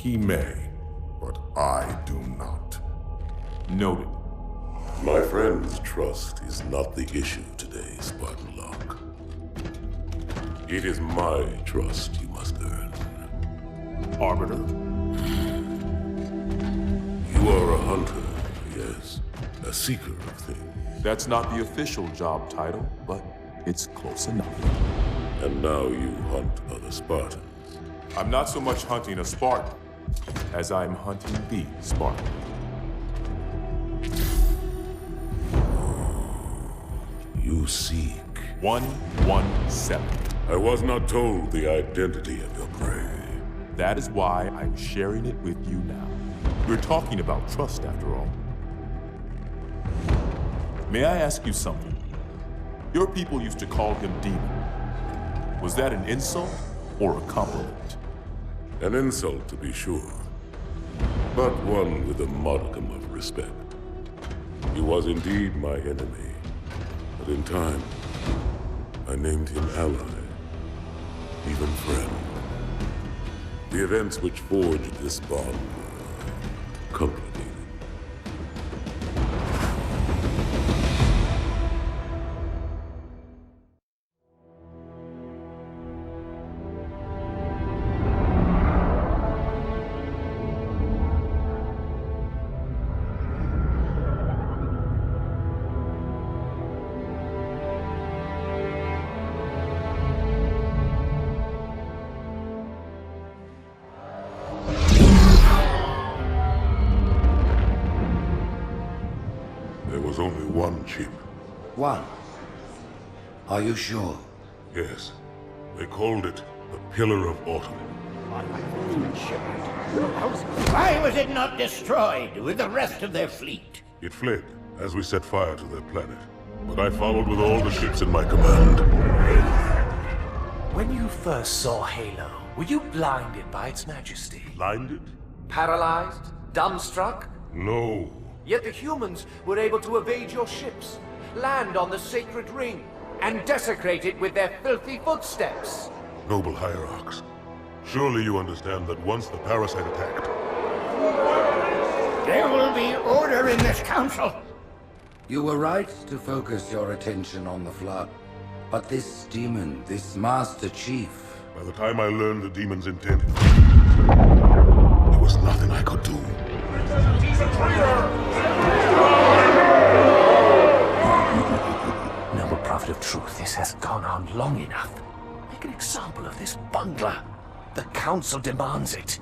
He may, but I do not. Noted. My friend's trust is not the issue today, Spartan Locke. It is my trust you must earn. Arbiter? You are a hunter, yes. A seeker of things. That's not the official job title, but it's close enough. And now you hunt other Spartans. I'm not so much hunting a Spartan as I'm hunting the Spartan. You seek. 117. I was not told the identity of your prey. That is why I'm sharing it with you now. We're talking about trust, after all. May I ask you something? Your people used to call him Demon. Was that an insult or a compliment? An insult, to be sure, but one with a modicum of respect. He was indeed my enemy, but in time, I named him ally, even friend. The events which forged this bond were complicated. There was only one chip. One? Are you sure? Yes. They called it the Pillar of Autumn. Why was it not destroyed with the rest of their fleet? It fled as we set fire to their planet. But I followed with all the ships in my command. When you first saw Halo, were you blinded by its majesty? Blinded? Paralyzed? Dumbstruck? No. Yet the humans were able to evade your ships, land on the sacred ring, and desecrate it with their filthy footsteps. Noble hierarchs, surely you understand that once the parasite attacked... There will be order in this council. You were right to focus your attention on the Flood. But this demon, this Master Chief... By the time I learned the demon's intent, there was nothing I could do. He's a traitor! Noble prophet of truth, this has gone on long enough. Make an example of this bungler. The council demands it.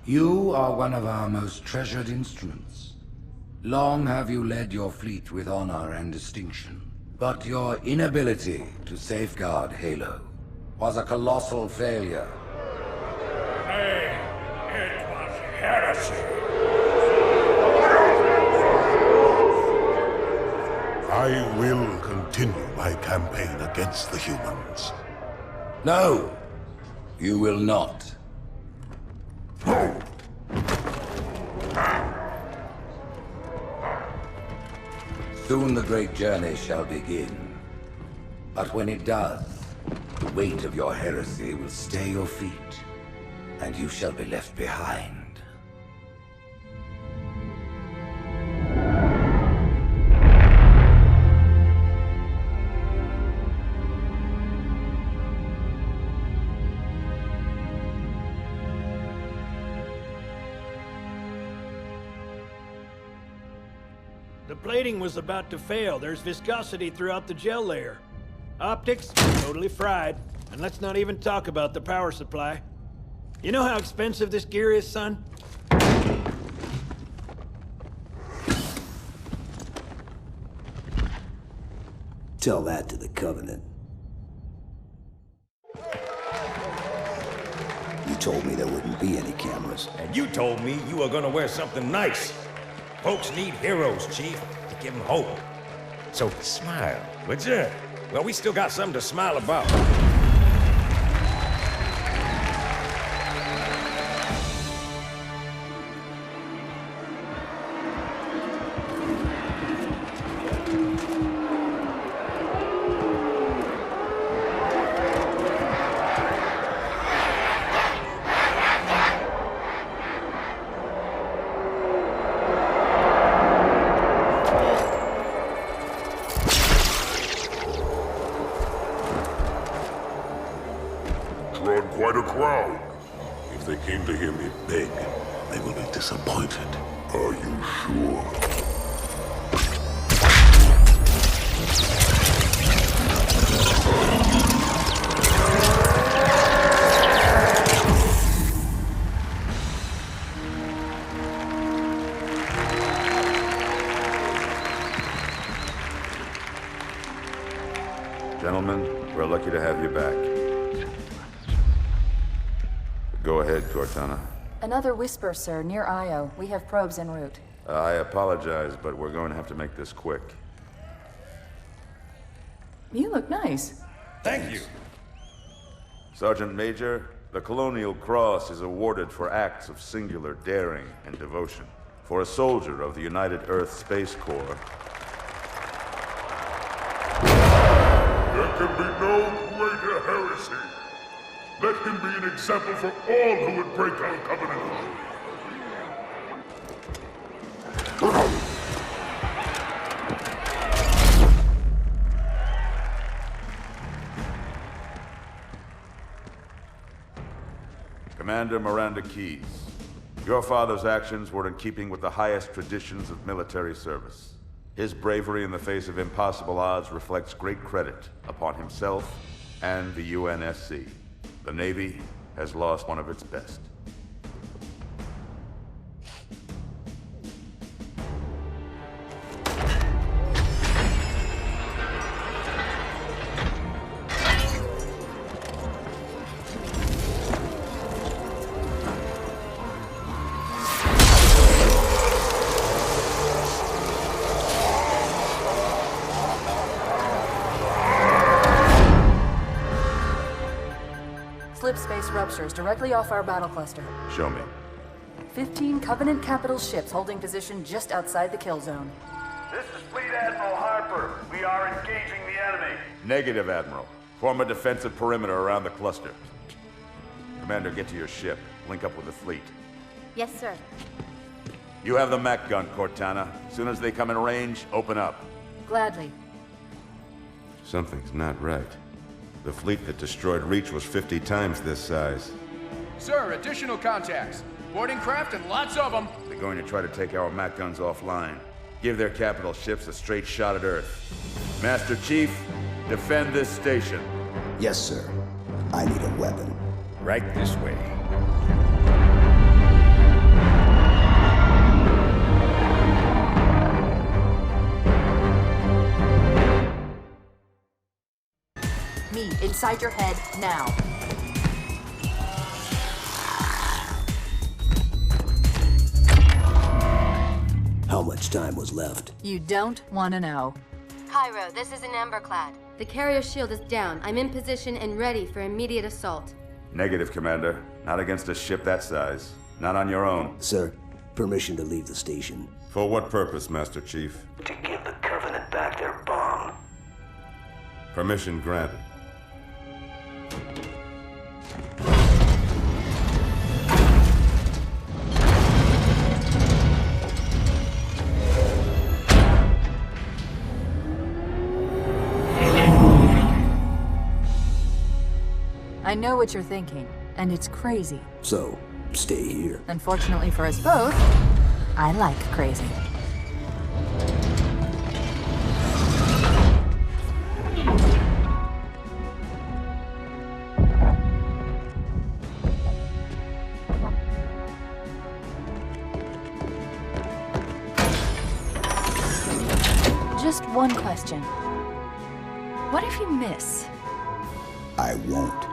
You are one of our most treasured instruments. Long have you led your fleet with honor and distinction. But your inability to safeguard Halo was a colossal failure. Hey, it was heresy. I will continue my campaign against the humans. No, you will not. Soon the great journey shall begin. But when it does, the weight of your heresy will stay your feet, and you shall be left behind. The plating was about to fail. There's viscosity throughout the gel layer. Optics, totally fried. And let's not even talk about the power supply. You know how expensive this gear is, son? Tell that to the Covenant. You told me there wouldn't be any cameras. And you told me you were gonna wear something nice. Folks need heroes, Chief, to give them hope. So smile, would you? Well, we still got something to smile about. crown. If they came to hear me beg, they will be disappointed. Are you sure? Gentlemen, we're lucky to have you back. Go ahead, Cortana. Another whisper, sir, near Io. We have probes en route. I apologize, but we're going to have to make this quick. You look nice. Thank you. Sergeant Major, the Colonial Cross is awarded for acts of singular daring and devotion. For a soldier of the United Earth Space Corps, there can be no greater heresy. Let him be an example for all who would break our covenant. Commander Miranda Keyes, your father's actions were in keeping with the highest traditions of military service. His bravery in the face of impossible odds reflects great credit upon himself and the UNSC. The Navy has lost one of its best. Slip space ruptures directly off our battle cluster. Show me. 15 Covenant capital ships holding position just outside the kill zone. This is Fleet Admiral Harper. We are engaging the enemy. Negative, Admiral. Form a defensive perimeter around the cluster. Commander, get to your ship. Link up with the fleet. Yes, sir. You have the mech gun, Cortana. As soon as they come in range, open up. Gladly. Something's not right. The fleet that destroyed Reach was 50 times this size. Sir, additional contacts. Boarding craft and lots of them. They're going to try to take our mech guns offline. Give their capital ships a straight shot at Earth. Master Chief, defend this station. Yes, sir. I need a weapon. Right this way. Me, inside your head, now. How much time was left? You don't want to know. Cairo, this is an Emberclad. The carrier shield is down. I'm in position and ready for immediate assault. Negative, Commander. Not against a ship that size. Not on your own. Sir, permission to leave the station. For what purpose, Master Chief? To give the Covenant back their bomb. Permission granted. I know what you're thinking, and it's crazy. So, stay here. Unfortunately for us both, I like crazy. Just one question. What if you miss? I won't.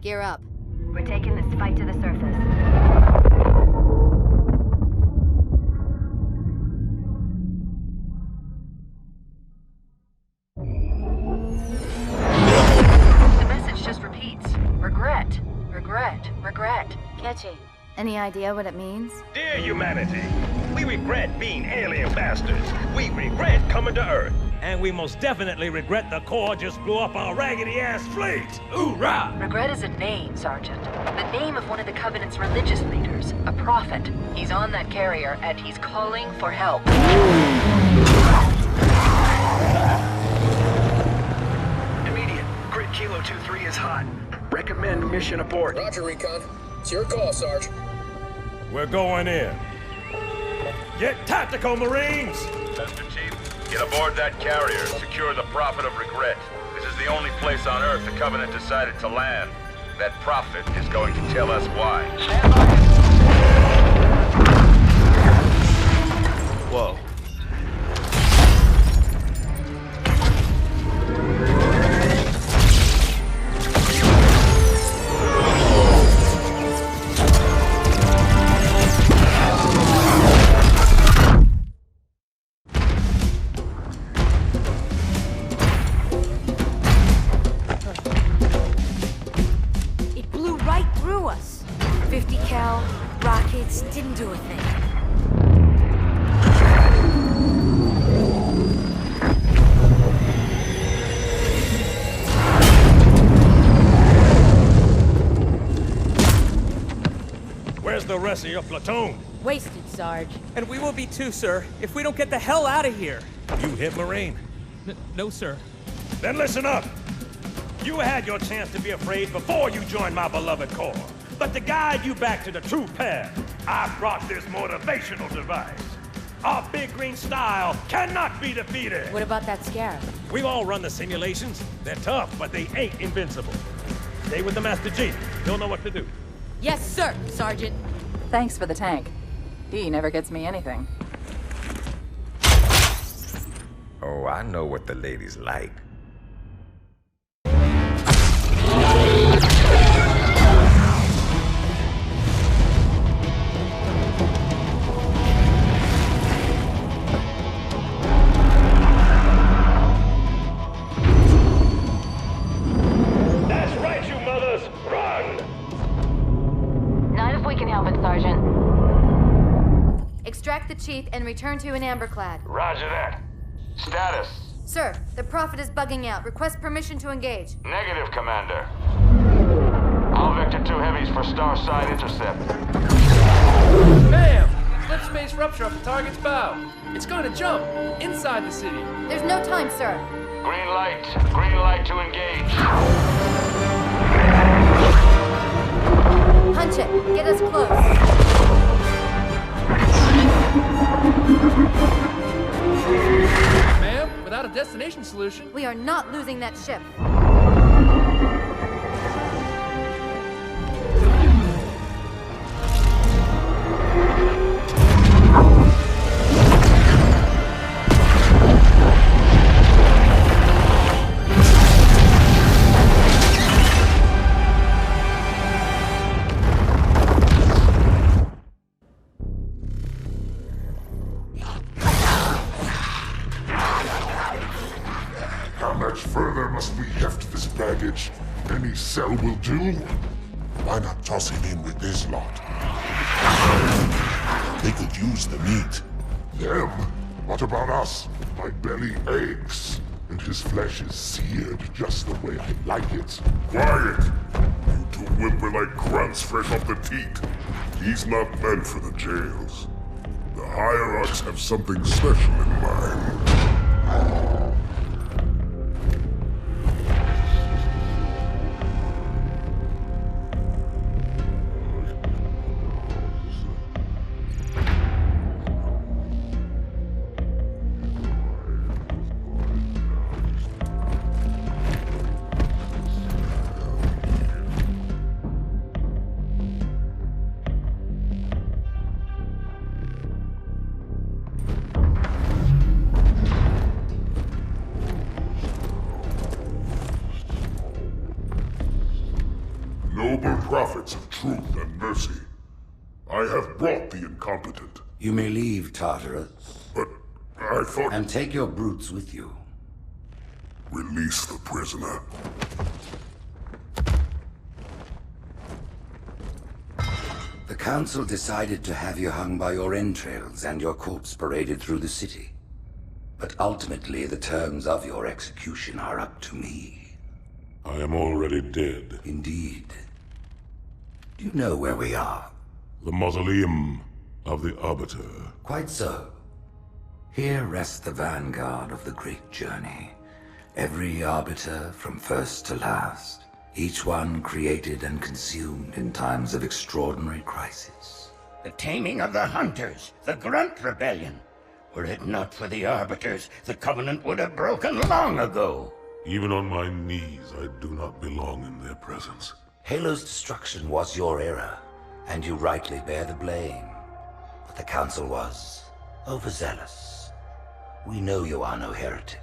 Gear up. We're taking this fight to the surface. The message just repeats. Regret. Regret. Regret. Catchy. Any idea what it means? Dear humanity, we regret being alien bastards. We regret coming to Earth. And we most definitely regret the Corps just blew up our raggedy-ass fleet. Hoorah! Regret is a name, Sergeant. The name of one of the Covenant's religious leaders. A prophet. He's on that carrier, and he's calling for help. Immediate. Grid Kilo 2-3 is hot. Recommend mission abort. Roger, Recon. It's your call, Sarge. We're going in. Get tactical, Marines! Mr. Chief, get aboard that carrier. Secure the Prophet of Regret. This is the only place on Earth the Covenant decided to land. That Prophet is going to tell us why. Stand by. Whoa. It blew right through us. 50 cal, rockets, didn't do a thing. Where's the rest of your platoon? Wasted, Sarge. And we will be too, sir, if we don't get the hell out of here. You hit Marine? No, sir. Then listen up. You had your chance to be afraid before you joined my beloved Corps. But to guide you back to the true path, I brought this motivational device. Our big green style cannot be defeated. What about that scarab? We've all run the simulations. They're tough, but they ain't invincible. Stay with the Master G. He'll know what to do. Yes, sir, Sergeant. Thanks for the tank. He never gets me anything. Oh, I know what the ladies like. That's right, you mothers! Run! Not if we can help it, Sergeant. Extract the chief and return to an amberclad. Roger that. Status. Sir, the Prophet is bugging out. Request permission to engage. Negative, Commander. All Vector 2 heavies for star side intercept. Bam! Slip space rupture off the target's bow. It's going to jump inside the city. There's no time, sir. Green light to engage. Punch it. Get us close. Ma'am, without a destination solution. We are not losing that ship. How much further must we heft this baggage? Any cell will do? Why not toss him in with this lot? They could use the meat. Them? What about us? My belly aches, and his flesh is seared just the way I like it. Quiet! You two whimper like grunts fresh off the teat. He's not meant for the jails. The hierarchs have something special in mind. humble prophets of truth and mercy. I have brought the incompetent. You may leave, Tartarus. But I thought... And take your brutes with you. Release the prisoner. The council decided to have you hung by your entrails and your corpse paraded through the city. But ultimately, the terms of your execution are up to me. I am already dead. Indeed. Do you know where we are? The mausoleum of the Arbiter. Quite so. Here rests the vanguard of the great journey. Every Arbiter from first to last. Each one created and consumed in times of extraordinary crisis. The taming of the Hunters, the Grunt Rebellion. Were it not for the Arbiters, the Covenant would have broken long ago. Even on my knees, I do not belong in their presence. Halo's destruction was your error, and you rightly bear the blame. But the Council was overzealous. We know you are no heretic.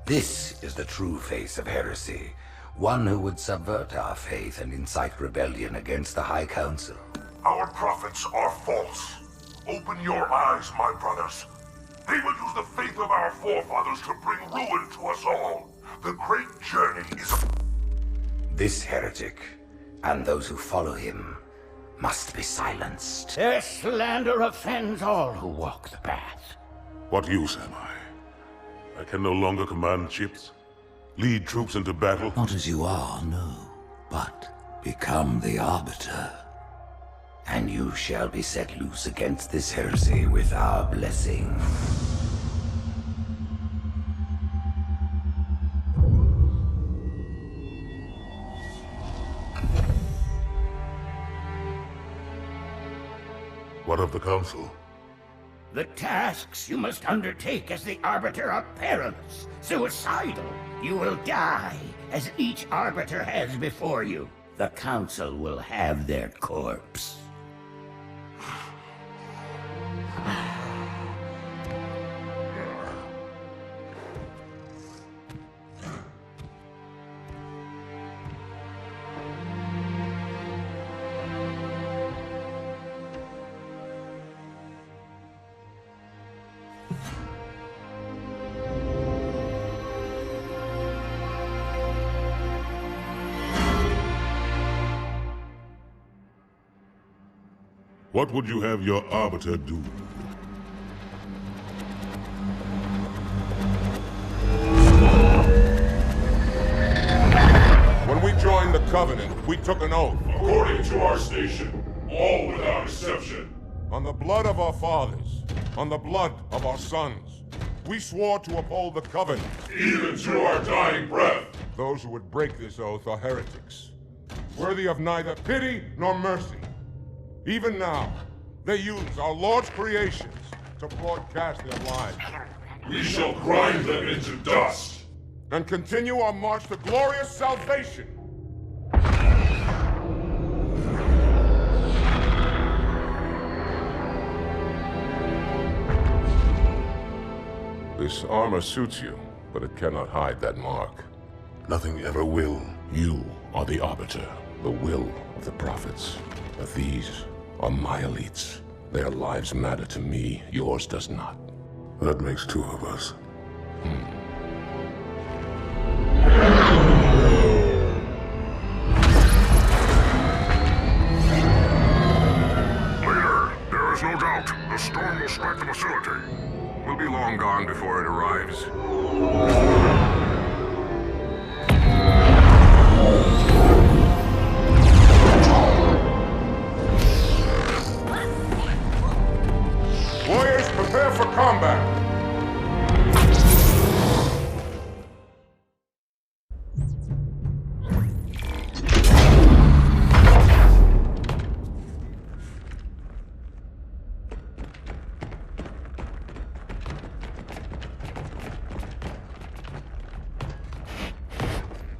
This is the true face of heresy. One who would subvert our faith and incite rebellion against the High Council. Our prophets are false. Open your eyes, my brothers. They will use the faith of our forefathers to bring ruin to us all. The great journey is... This heretic, and those who follow him, must be silenced. Their slander offends all who walk the path. What use am I? I can no longer command ships, lead troops into battle. Not as you are, no, but become the Arbiter. And you shall be set loose against this heresy with our blessing. What of the Council? The tasks you must undertake as the Arbiter are perilous, suicidal. You will die, as each Arbiter has before you. The Council will have their corpse. What would you have your Arbiter do? When we joined the Covenant, we took an oath. According to our station, all without exception. On the blood of our fathers, on the blood of our sons, we swore to uphold the Covenant. Even to our dying breath. Those who would break this oath are heretics, worthy of neither pity nor mercy. Even now, they use our Lord's creations to broadcast their lies. We shall grind them into dust and continue our march to glorious salvation. This armor suits you, but it cannot hide that mark. Nothing ever will. You are the Arbiter, the will of the prophets. But these are my elites. Their lives matter to me, yours does not. That makes two of us. Leader, there is no doubt the storm will strike the facility. We'll be long gone before it arrives. Warriors, prepare for combat!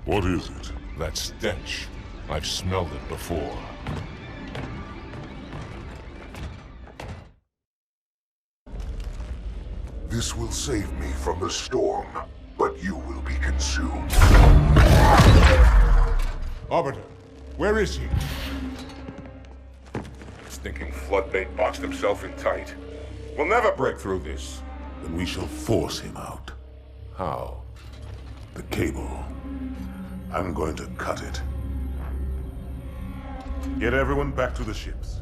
What is it? That stench. I've smelled it before. This will save me from the storm, but you will be consumed. Arbiter, Where is he? Stinking floodbait boxed himself in tight. We'll never break through this. Then we shall force him out. How? The cable. I'm going to cut it. Get everyone back to the ships.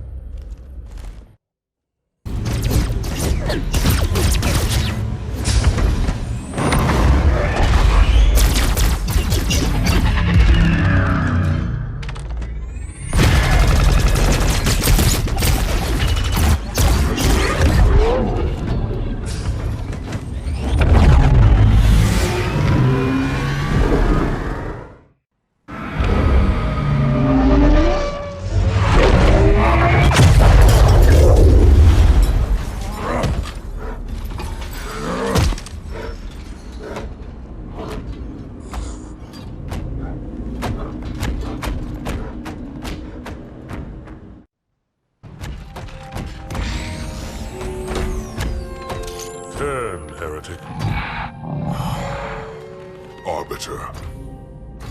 Turn, heretic. Arbiter,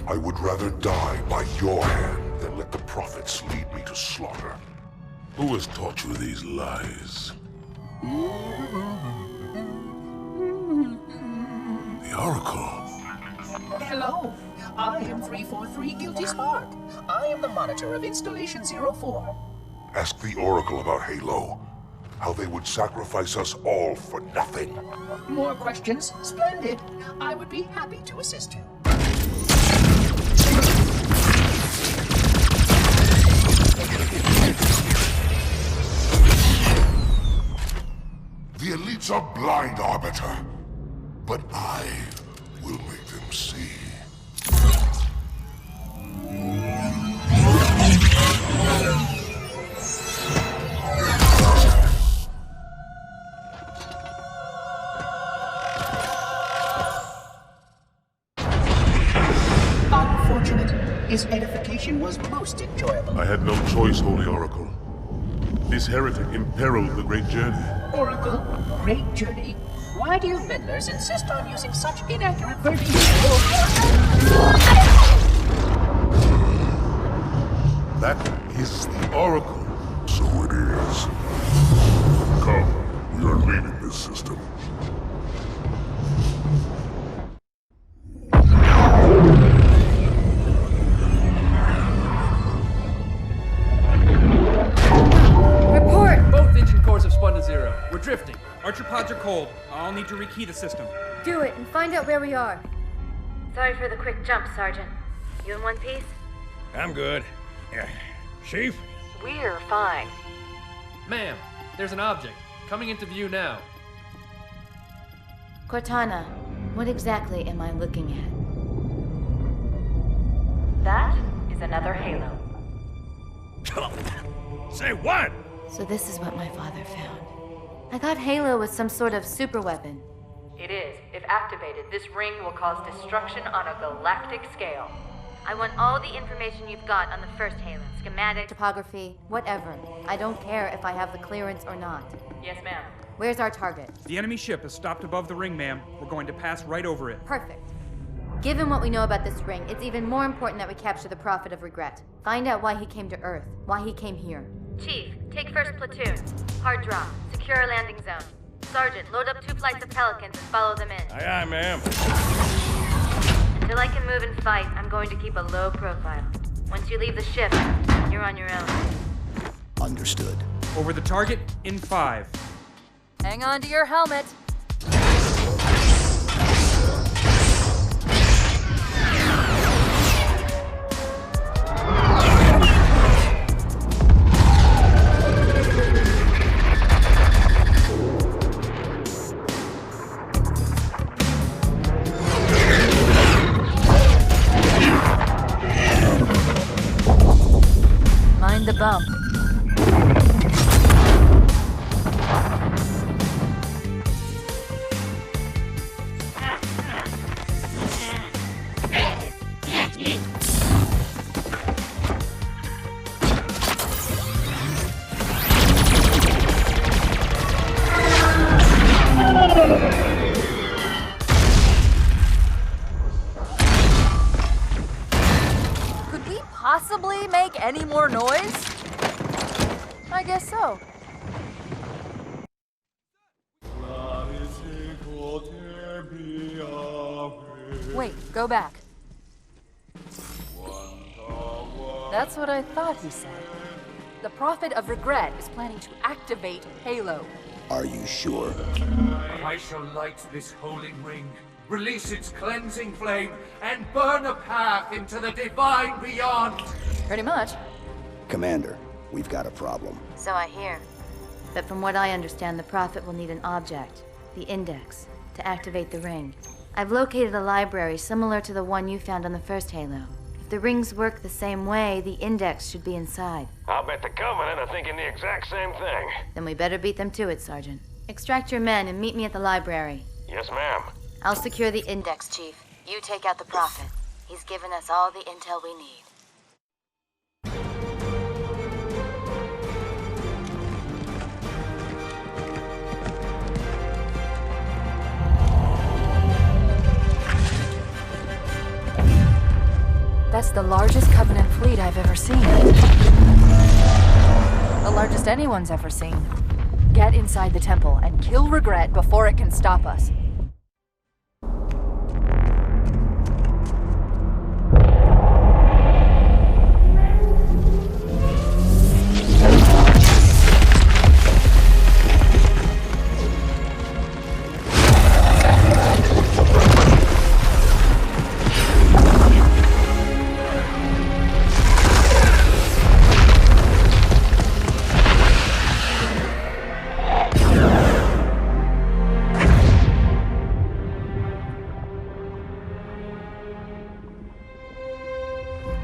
I would rather die by your hand than let the prophets lead me to slaughter. Who has taught you these lies? The Oracle. Hello, I am 343 Guilty Spark. I am the monitor of Installation 04. Ask the Oracle about Halo. How they would sacrifice us all for nothing. More questions? Splendid. I would be happy to assist you. The elites are blind, Arbiter. But I will make them see. His edification was most enjoyable. I had no choice, Holy Oracle. This heretic imperiled the great journey. Oracle, great journey. Why do you meddlers insist on using such inaccurate versions That is the Oracle. So it is. Come, we are leaving this system. We're drifting. Archer pods are cold. I'll need to rekey the system. Do it and find out where we are. Sorry for the quick jump, Sergeant. You in one piece? I'm good. Chief? We're fine. Ma'am, there's an object. Coming into view now. Cortana, what exactly am I looking at? That is another Halo. Say what? So this is what my father found. I thought Halo was some sort of super weapon. It is. If activated, this ring will cause destruction on a galactic scale. I want all the information you've got on the first Halo. Schematic, topography, whatever. I don't care if I have the clearance or not. Yes, ma'am. Where's our target? The enemy ship is stopped above the ring, ma'am. We're going to pass right over it. Perfect. Given what we know about this ring, it's even more important that we capture the Prophet of Regret. Find out why he came to Earth, why he came here. Chief, take first platoon. Hard drop. Secure our landing zone. Sergeant, load up 2 flights of Pelicans and follow them in. Aye, aye, ma'am. Until I can move and fight, I'm going to keep a low profile. Once you leave the ship, you're on your own. Understood. Over the target in 5. Hang on to your helmet. Mind the bump. Possibly make noise? I guess so. Wait, go back. That's what I thought he said. The Prophet of Regret is planning to activate Halo. Are you sure? I shall light this holy ring, release its cleansing flame, and burn a path into the divine beyond. Pretty much. Commander, we've got a problem. So I hear. But from what I understand, the Prophet will need an object, the Index, to activate the ring. I've located a library similar to the one you found on the first Halo. If the rings work the same way, the Index should be inside. I'll bet the Covenant are thinking the exact same thing. Then we better beat them to it, Sergeant. Extract your men and meet me at the library. Yes, ma'am. I'll secure the Index, Chief. You take out the Prophet. He's given us all the intel we need. That's the largest Covenant fleet I've ever seen. The largest anyone's ever seen. Get inside the temple and kill Regret before it can stop us.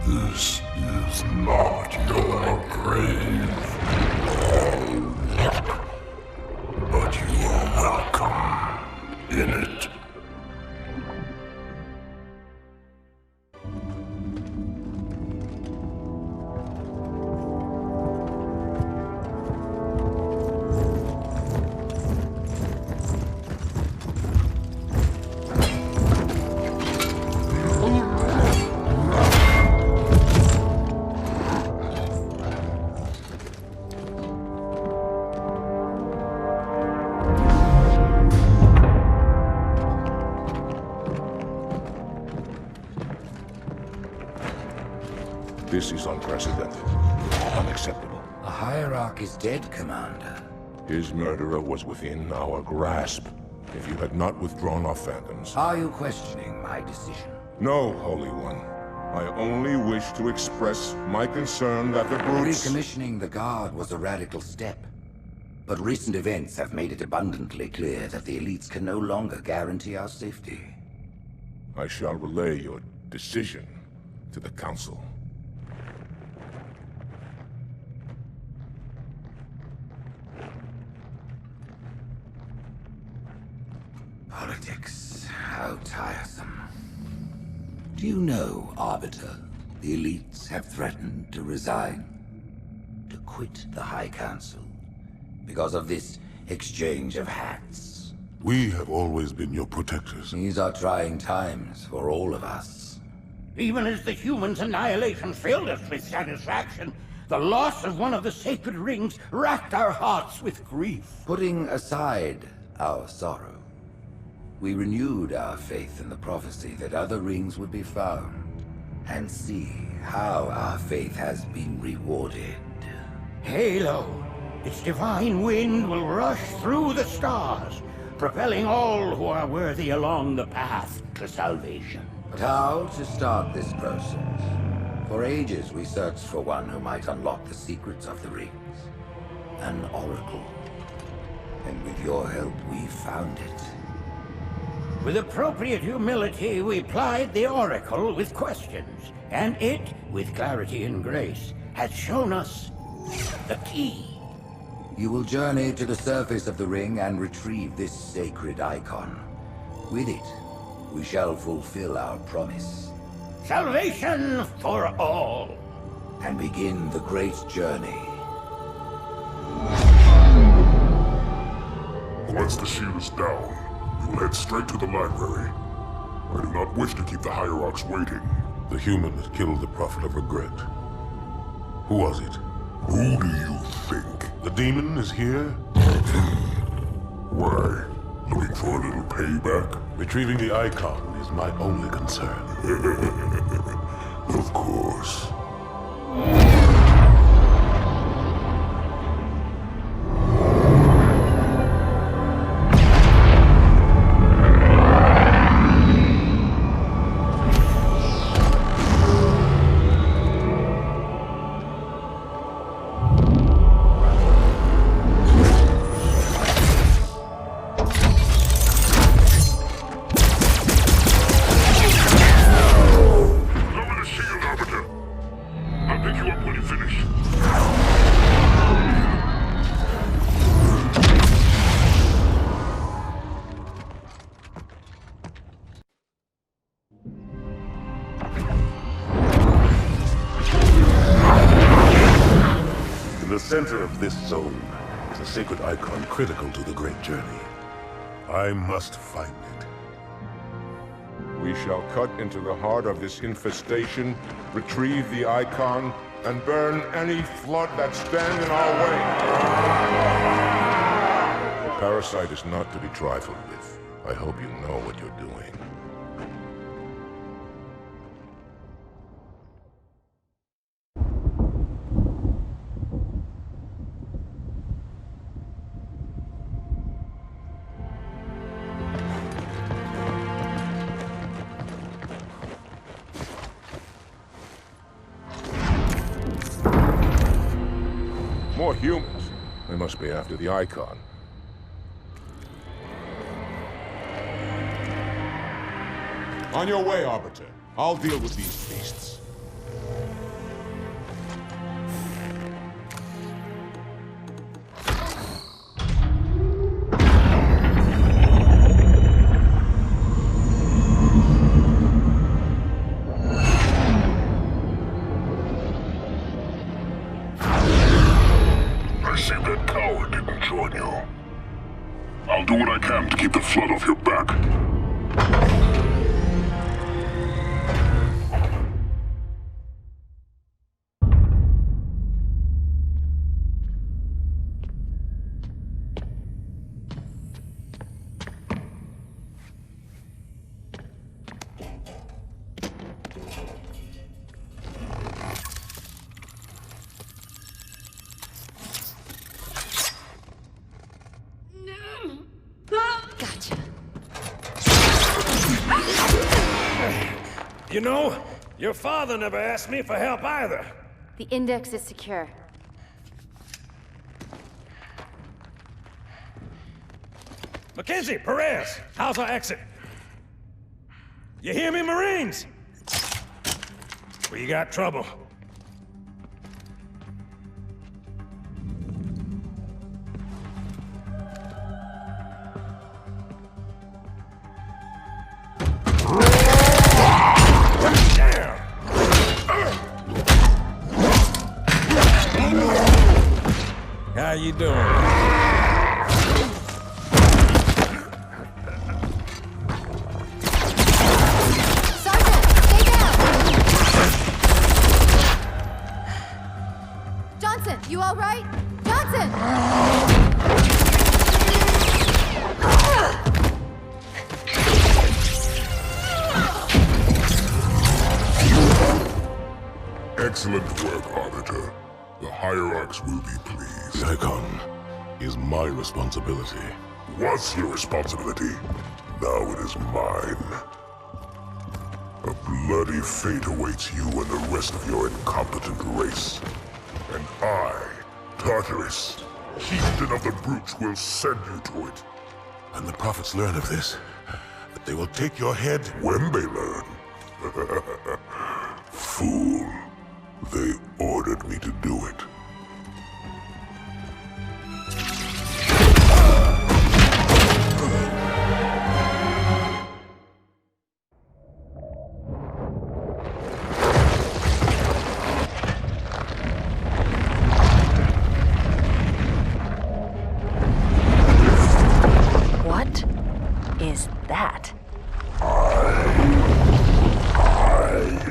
This is not your grave, but you are welcome in it. This is unprecedented. Unacceptable. The Hierarch is dead, Commander. His murderer was within our grasp. If you had not withdrawn our phantoms... Are you questioning my decision? No, Holy One. I only wish to express my concern that the brutes... Recommissioning the Guard was a radical step. But recent events have made it abundantly clear that the elites can no longer guarantee our safety. I shall relay your decision to the Council. Politics, how tiresome. Do you know, Arbiter, the elites have threatened to resign, to quit the High Council, because of this exchange of hats? We have always been your protectors. These are trying times for all of us. Even as the humans' annihilation filled us with satisfaction, the loss of one of the sacred rings racked our hearts with grief. Putting aside our sorrow, we renewed our faith in the prophecy that other rings would be found, and see how our faith has been rewarded. Halo, its divine wind will rush through the stars, propelling all who are worthy along the path to salvation. But how to start this process? For ages we searched for one who might unlock the secrets of the rings. An oracle. And with your help, we found it. With appropriate humility, we plied the oracle with questions, and it, with clarity and grace, has shown us the key. You will journey to the surface of the ring and retrieve this sacred icon. With it, we shall fulfill our promise. Salvation for all. And begin the great journey. Once the shield is down, we will head straight to the library. I do not wish to keep the Hierarchs waiting. The humans killed the Prophet of Regret. Who was it? Who do you think? The demon is here? Why? Looking for a little payback? Retrieving the icon is my only concern. Of course. In the center of this zone is a sacred icon critical to the great journey. I must find it. We shall cut into the heart of this infestation, retrieve the icon, and burn any flood that stand in our way. The parasite is not to be trifled with. I hope you know what you're doing. More humans. They must be after the icon. On your way, Arbiter. I'll deal with these beasts. I see that coward didn't join you. I'll do what I can to keep the flood off your back. Gotcha. You know, your father never asked me for help either. The index is secure. Mackenzie, Perez, how's our exit? You hear me, Marines? We got trouble. How you doing? Sergeant, stay down! Johnson, you all right? Johnson! Excellent work, Arbiter. The Hierarchs will be pleased. The icon is my responsibility. Was your responsibility. Now it is mine. A bloody fate awaits you and the rest of your incompetent race. And I, Tartarus, chieftain of the brutes, will send you to it. And the prophets learn of this, that they will take your head. When they learn. Fool. They ordered me to do it. What is that? I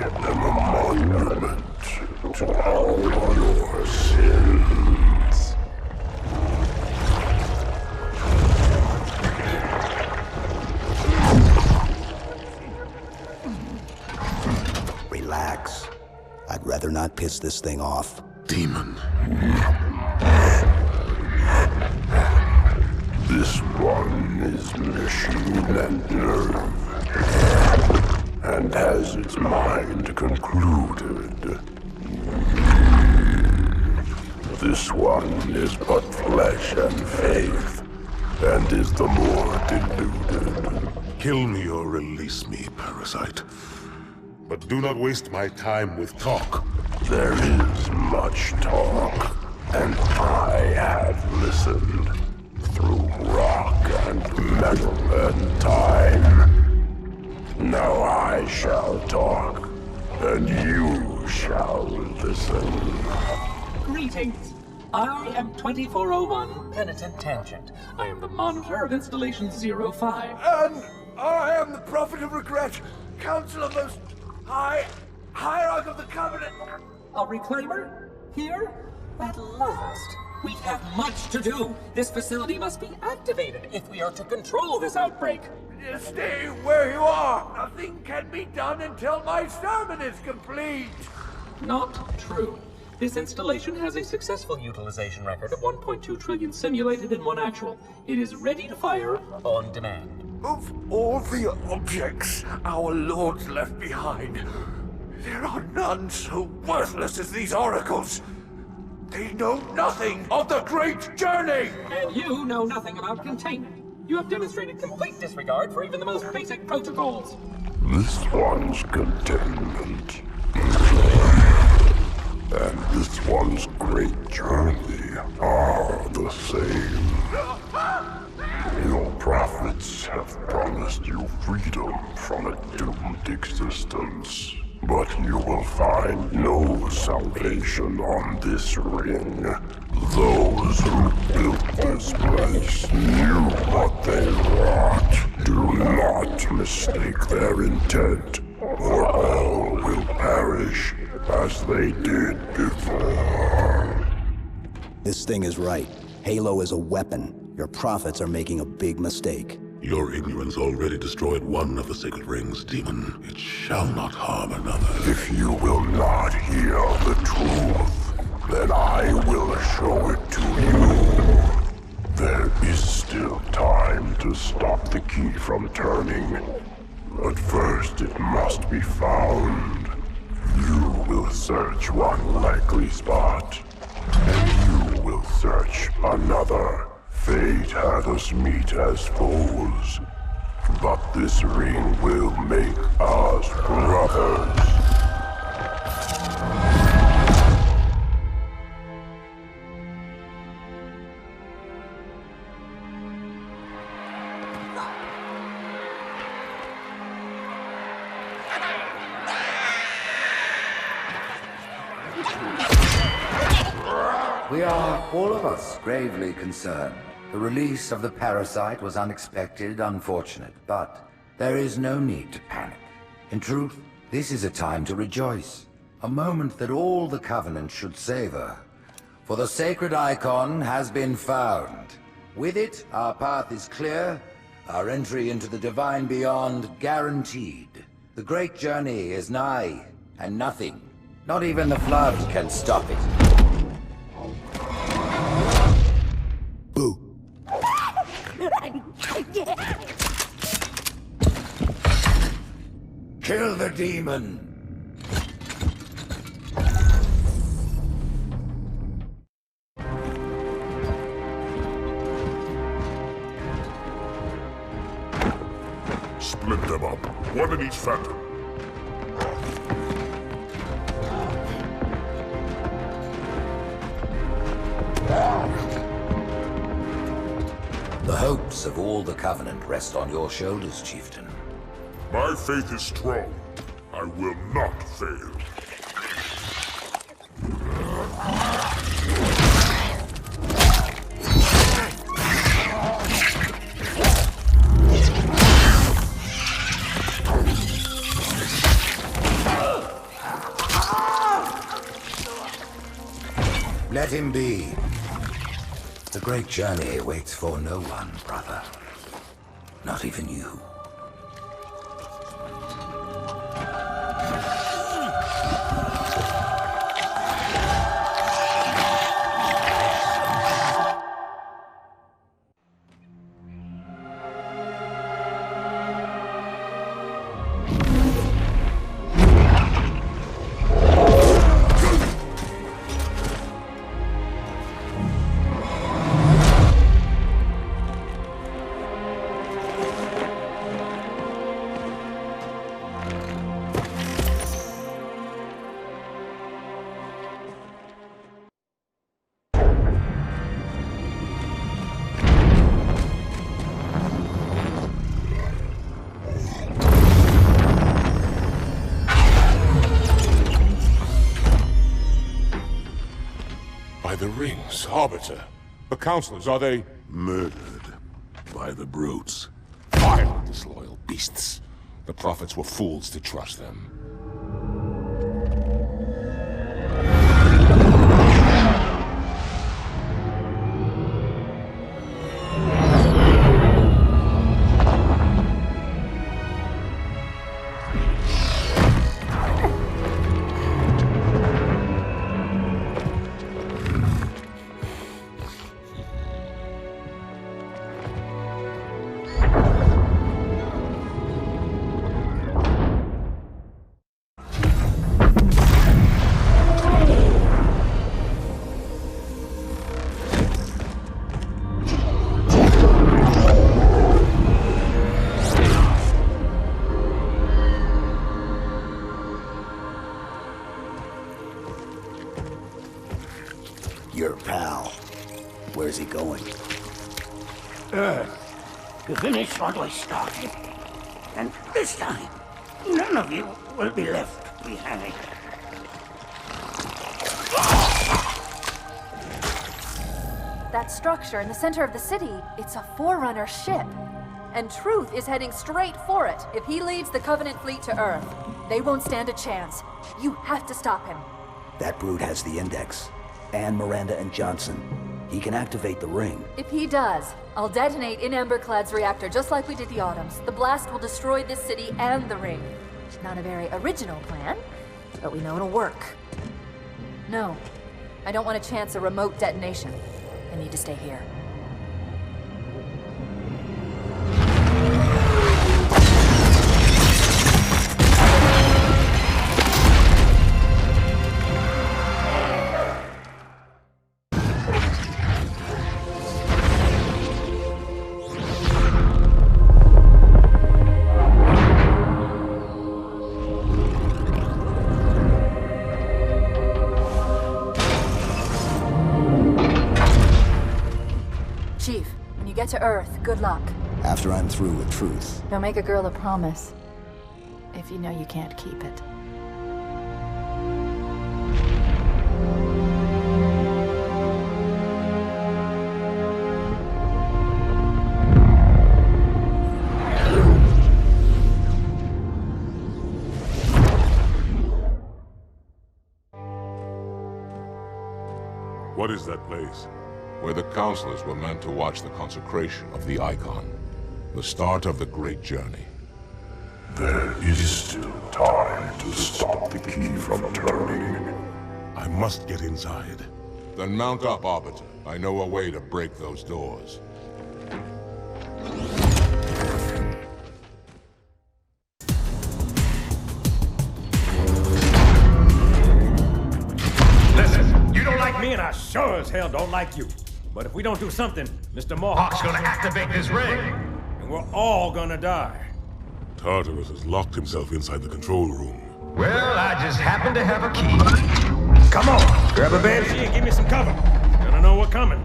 am a monument to all your piss this thing off. Demon. This one is machine and nerve, and has its mind concluded. This one is but flesh and faith, and is the more deluded. Kill me or release me, parasite. But do not waste my time with talk. There is much talk, and I have listened through rock and metal and time. Now I shall talk, and you shall listen. Greetings. I am 2401 Penitent Tangent. I am the monitor of Installation 05. And I am the Prophet of Regret, Counselor Most High, Hierarch of the Covenant. A reclaimer? Here? At last. We have much to do. This facility must be activated if we are to control this outbreak. Stay where you are. Nothing can be done until my sermon is complete. Not true. This installation has a successful utilization record of 1.2 trillion simulated and 1 actual. It is ready to fire on demand. Of all the objects our lords left behind, there are none so worthless as these oracles. They know nothing of the great journey! And you know nothing about containment. You have demonstrated complete disregard for even the most basic protocols. This one's containment. And this one's great journey are the same. Your prophets have promised you freedom from a doomed existence. But you will find no salvation on this ring. Those who built this place knew what they wrought. Do not mistake their intent, or all will perish as they did before. This thing is right. Halo is a weapon. Your prophets are making a big mistake. Your ignorance already destroyed one of the sacred rings, demon. It shall not harm another. If you will not hear the truth, then I will show it to you. There is still time to stop the key from turning. But first it must be found. You will search one likely spot, and you will search another. Fate had us meet as foes, but this ring will make us brothers. We are, all of us, gravely concerned. The release of the parasite was unexpected, unfortunate, but there is no need to panic. In truth, this is a time to rejoice. A moment that all the Covenant should savor. For the sacred icon has been found. With it, our path is clear, our entry into the divine beyond guaranteed. The great journey is nigh, and nothing, not even the flood, can stop it. Boo. Kill the demon! Split them up, one in each phantom. The hopes of all the Covenant rest on your shoulders, Chieftain. My faith is strong. I will not fail. Let him be. The great journey waits for no one, brother. Not even you. By the rings, Arbiter. The counselors, are they... Murdered by the brutes. Vile, disloyal beasts. The prophets were fools to trust them. Your pal. Where's he going? Earth, to finish what we started. And this time, none of you will be left behind. That structure in the center of the city, it's a Forerunner ship. And Truth is heading straight for it. If he leads the Covenant fleet to Earth, they won't stand a chance. You have to stop him. That brute has the Index. And Miranda and Johnson. He can activate the ring. If he does, I'll detonate in Emberclad's reactor just like we did the Autumns. The blast will destroy this city and the ring. Not a very original plan, but we know it'll work. No, I don't want to chance a remote detonation. I need to stay here. Chief, when you get to Earth, good luck. After I'm through with Truth. Don't make a girl a promise if you know you can't keep it. What is that place? Where the counselors were meant to watch the consecration of the Icon. The start of the great journey. There is still time to stop the key from turning. I must get inside. Then mount up, Arbiter. I know a way to break those doors. Listen, you don't like me and I sure as hell don't like you. But if we don't do something, Mr. Mohawk's gonna activate this ring. And we're all gonna die. Tartarus has locked himself inside the control room. Well, I just happen to have a key. Come on, grab a banshee and give me some cover. Gonna know we're coming.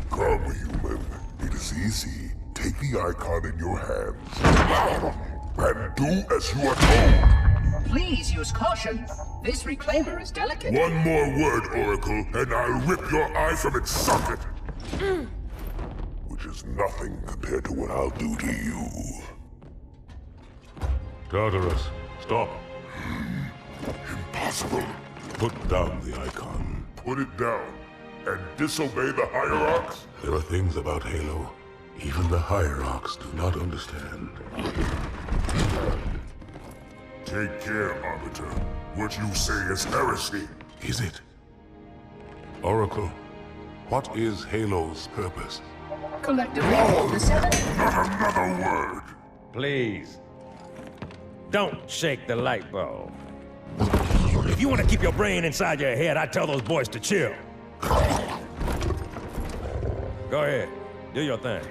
Come, human. It is easy. Take the Icon in your hands. And do as you are told. Please use caution. This reclaimer is delicate. One more word, Oracle, and I'll rip your eye from its socket. Which is nothing compared to what I'll do to you. Tartarus, stop. Impossible. Put down the Icon. Put it down and disobey the Hierarchs? There are things about Halo even the Hierarchs do not understand. Take care, Arbiter. What you say is heresy. Is it? Oracle, what is Halo's purpose? Collectively, the seven... Not another word! Please. Don't shake the light bulb. If you want to keep your brain inside your head, I tell those boys to chill. Go ahead. Do your thing.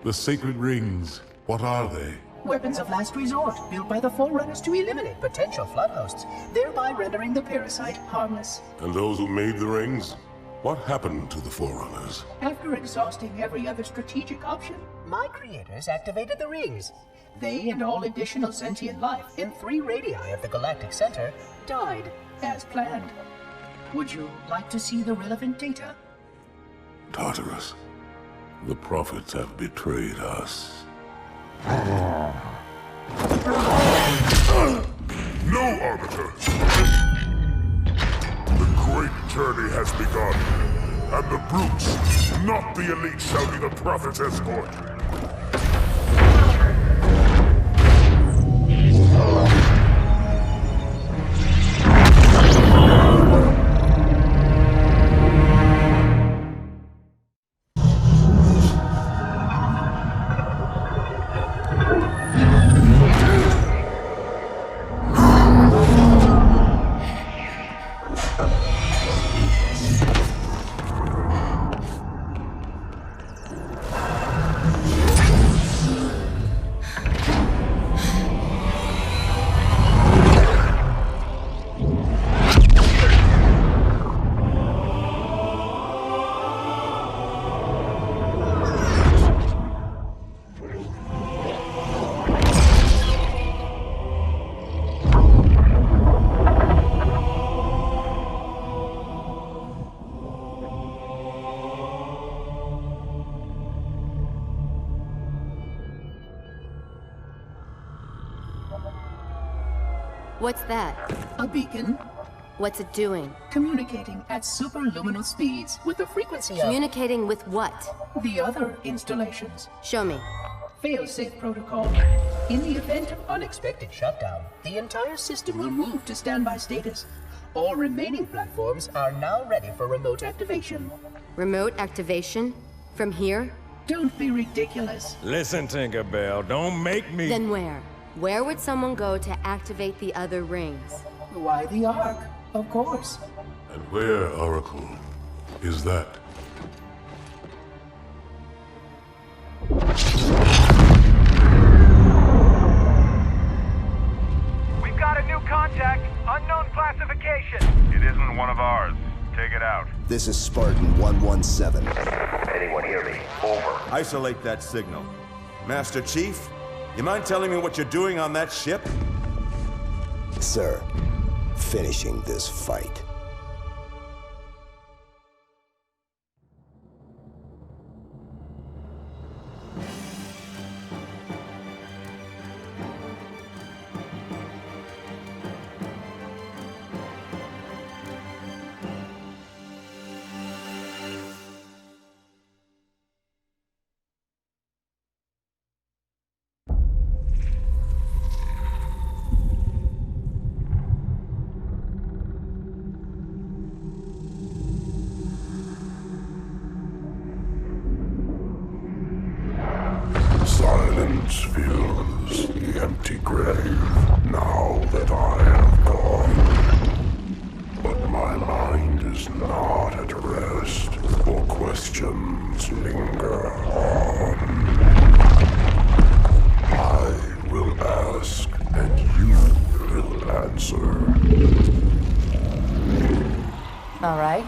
The sacred rings, what are they? Weapons of last resort, built by the Forerunners to eliminate potential flood hosts, thereby rendering the parasite harmless. And those who made the rings? What happened to the Forerunners? After exhausting every other strategic option, my creators activated the rings. They and all additional sentient life in 3 radii of the galactic center died as planned. Would you like to see the relevant data? Tartarus, the prophets have betrayed us. No, Arbiter! The great journey has begun, and the brutes, not the elite, shall be the prophet's escort. What's that? A beacon. What's it doing? Communicating at superluminal speeds with the frequency of... Communicating with what? The other installations. Show me. Fail-safe protocol. In the event of unexpected shutdown, the entire system will move to standby status. All remaining platforms are now ready for remote activation. Remote activation? From here? Don't be ridiculous. Listen, Tinkerbell, don't make me... Then where? Where would someone go to activate the other rings? Why the Ark? Of course. And where, Oracle, is that? We've got a new contact. Unknown classification. It isn't one of ours. Take it out. This is Spartan 117. Anyone hear me? Over. Isolate that signal. Master Chief, you mind telling me what you're doing on that ship? Sir, finishing this fight. Silence fills the empty grave now that I have gone. But my mind is not at rest, for questions linger on. I will ask, and you will answer. All right.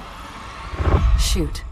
Shoot.